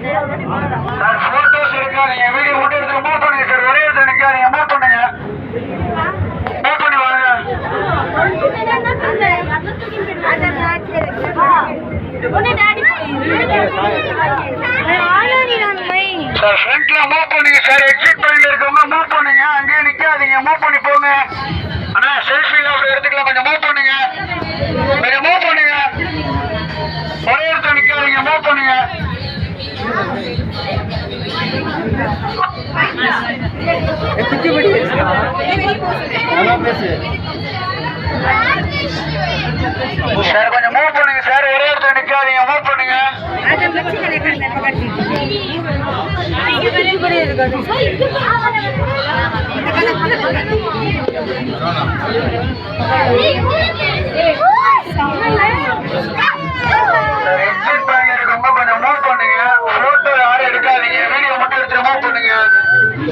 Sir photos இருக்காதீங்க, video மட்டும் எடுத்து மூவ் பண்ணுங்க சார். ஒரே இடத்துல நிக்காதீங்க, மூவ் பண்ணுங்க, மூவ் பண்ணி வாங்க. சார் ஃப்ரண்ட்ல மூவ் பண்ணுங்க சார். எக்ஸிட் பாயிண்ட்ல இருக்கவங்க மூவ் பண்ணுங்க, அங்கேயே நிக்காதீங்க, மூவ் பண்ணி போங்க. அண்ணா செல்ஃபில அப்படி எடுத்துக்கலாம், கொஞ்சம் மூவ் பண்ணுங்க, கொஞ்சம் மூவ் பண்ணுங்க, ஒரே இடத்துல நிக்காதீங்க, மூவ் பண்ணுங்க. சார் கொஞ்சம் மூவ் பண்ணுங்க சார், ஒரே இடத்துல நிக்காதீங்க, மூவ் பண்ணுங்க. எக்ஸிட் பேங்க் இருக்கவங்க கொஞ்சம் மூவ் பண்ணுங்க. போட்டோ யாரும் எடுக்காதீங்க, வீடியோ மட்டும் எடுத்து மூவ் பண்ணுங்க.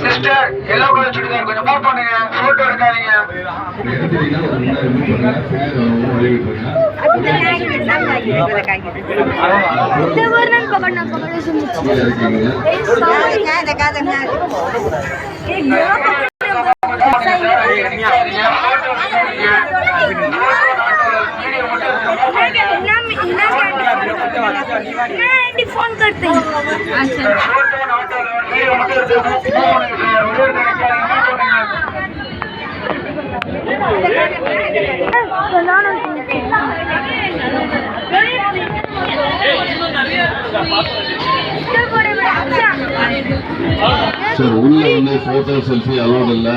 சிஸ்டர் எல்லோ கலர் சுடிதார் கொஞ்சம் மூவ் பண்ணுங்க, போட்டோ எடுக்காதீங்க. फोन करते हैं। சார் உள்ள வந்து போட்டோ செல்ஃபி அலோட் இல்லை,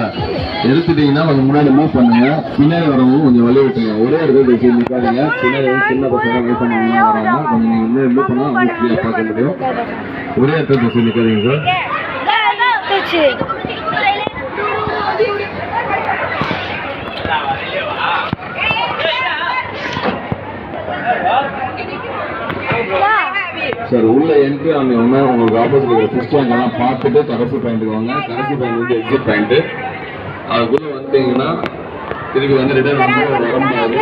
எடுத்துட்டீங்கன்னா கொஞ்சம் முன்னாடி மூவ் பண்ணுங்க, பின்னாடி வரவங்க கொஞ்சம் வழி விட்டுங்க. ஒரே இடத்துல நிற்காதீங்க, பின்னாடி வந்து சின்ன பசங்க வயசான வராங்க, கொஞ்சம் நீங்கள் வந்து மூவ் பண்ணால் அவங்க ஃப்ரீயாக பார்க்க முடியும். ஒரே இடத்துல நிற்காதீங்க சார். சார் உள்ள என்ட்ரி ஆனோன்னா உங்களுக்கு ஆப்போசிட் இருக்கிற சிஸ்டம் எல்லாம் பார்த்துட்டு கடைசி பாயிண்ட்டுக்கு வாங்க. கடைசி பாயிண்ட் வந்து எக்ஸிட் பாயிண்ட்டு. அதுக்குள்ளே வந்தீங்கன்னா திருப்பி வந்து ரிட்டர்ன் வந்து வர முடியாது,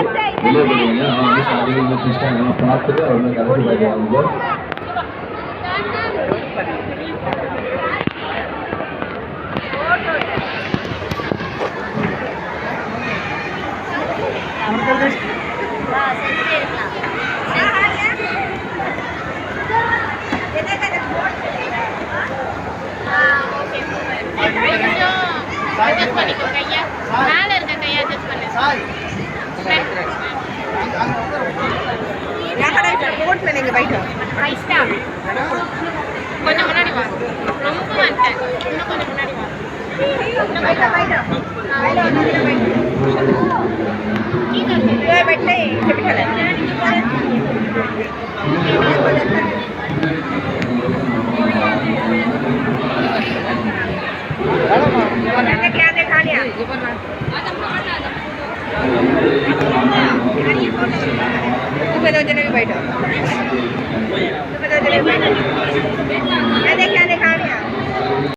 வெளியே போடுவீங்க. ஆனால் வந்து ஸ்டார்டிங் வந்து சிஸ்டம் எல்லாம் பார்த்துட்டு அவர் வந்து கடைசி பாயிண்ட் வாங்க சார். கொஞ்சம் முன்னாடி வா, ரொம்ப வந்துட்டேன், இன்னும் கொஞ்சம் முன்னாடி வா. क्या देखा लिया दो जने भी बैठो।